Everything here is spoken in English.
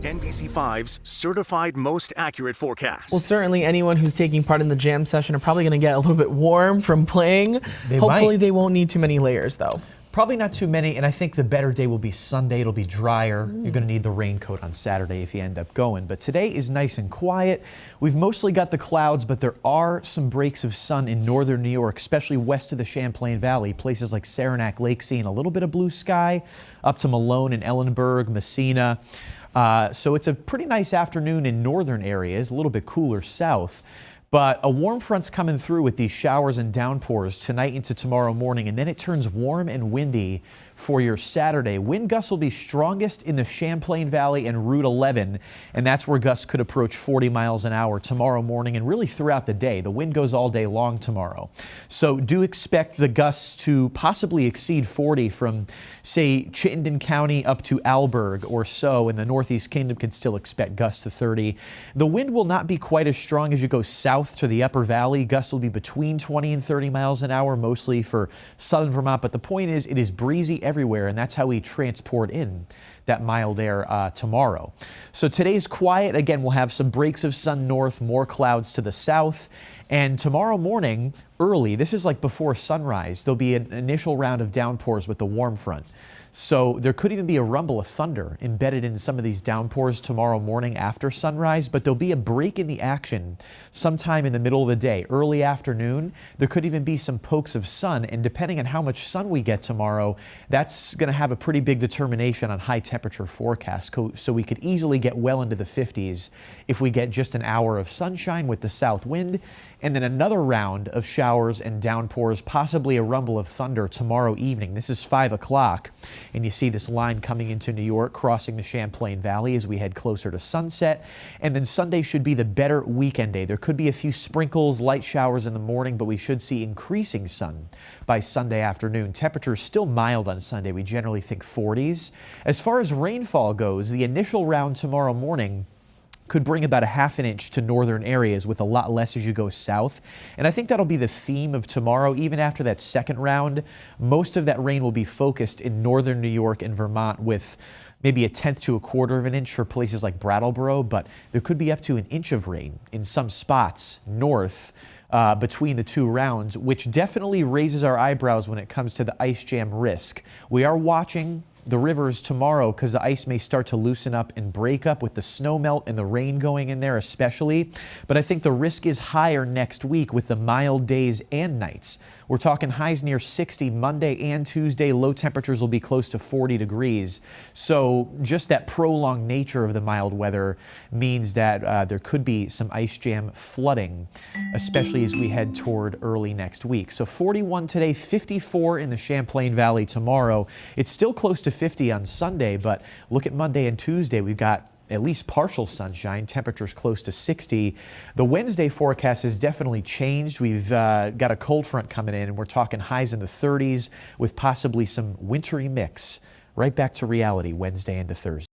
NBC5's certified most accurate forecast. Well, certainly anyone who's taking part in the jam session are probably going to get a little bit warm from playing. Hopefully they won't need too many layers, though. Probably not too many, and I think the better day will be Sunday. It'll be drier. You're going to need the raincoat on Saturday if you end up going. But today is nice and quiet. We've mostly got the clouds, but there are some breaks of sun in northern New York, especially west of the Champlain Valley. Places like Saranac Lake seeing a little bit of blue sky, up to Malone and Ellenburg, Messina. So it's a pretty nice afternoon in northern areas, a little bit cooler south. But a warm front's coming through with these showers and downpours tonight into tomorrow morning, and then it turns warm and windy for your Saturday. Wind gusts will be strongest in the Champlain Valley and Route 11, and that's where gusts could approach 40 miles an hour tomorrow morning and really throughout the day. The wind goes all day long tomorrow. So do expect the gusts to possibly exceed 40 from, say, Chittenden County up to Alburgh or so. In the Northeast Kingdom can still expect gusts to 30. The wind will not be quite as strong as you go south to the upper valley. Gusts will be between 20 and 30 miles an hour, mostly for southern Vermont. But the point is, it is breezy everywhere, and that's how we transport in that mild air tomorrow. So today's quiet. Again, we'll have some breaks of sun north, more clouds to the south. And tomorrow morning, early, this is like before sunrise, there'll be an initial round of downpours with the warm front. So there could even be a rumble of thunder embedded in some of these downpours tomorrow morning after sunrise, but there'll be a break in the action sometime in the middle of the day, early afternoon. There could even be some pokes of sun, and depending on how much sun we get tomorrow, that's going to have a pretty big determination on high temperature forecast. So we could easily get well into the 50s if we get just an hour of sunshine with the south wind, and then another round of showers and downpours, possibly a rumble of thunder tomorrow evening. This is 5 o'clock. And you see this line coming into New York, crossing the Champlain Valley as we head closer to sunset. And then Sunday should be the better weekend day. There could be a few sprinkles, light showers in the morning, but we should see increasing sun by Sunday afternoon. Temperatures still mild on Sunday. We generally think 40s. As far as rainfall goes, the initial round tomorrow morning could bring about a ½ an inch to northern areas, with a lot less as you go south. And I think that'll be the theme of tomorrow. Even after that second round, most of that rain will be focused in northern New York and Vermont, with maybe 1/10 to 1/4 of an inch for places like Brattleboro, but there could be up to an inch of rain in some spots north between the two rounds, which definitely raises our eyebrows when it comes to the ice jam risk. We are watching the rivers tomorrow because the ice may start to loosen up and break up with the snow melt and the rain going in there especially. But I think the risk is higher next week with the mild days and nights. We're talking highs near 60 Monday and Tuesday. Low temperatures will be close to 40 degrees. So just that prolonged nature of the mild weather means that there could be some ice jam flooding, especially as we head toward early next week. So 41 today, 54 in the Champlain Valley tomorrow. It's still close to 50 on Sunday, but look at Monday and Tuesday. We've got at least partial sunshine, temperatures close to 60. The Wednesday forecast has definitely changed. We've got a cold front coming in, and we're talking highs in the 30s with possibly some wintry mix. Right back to reality Wednesday into Thursday.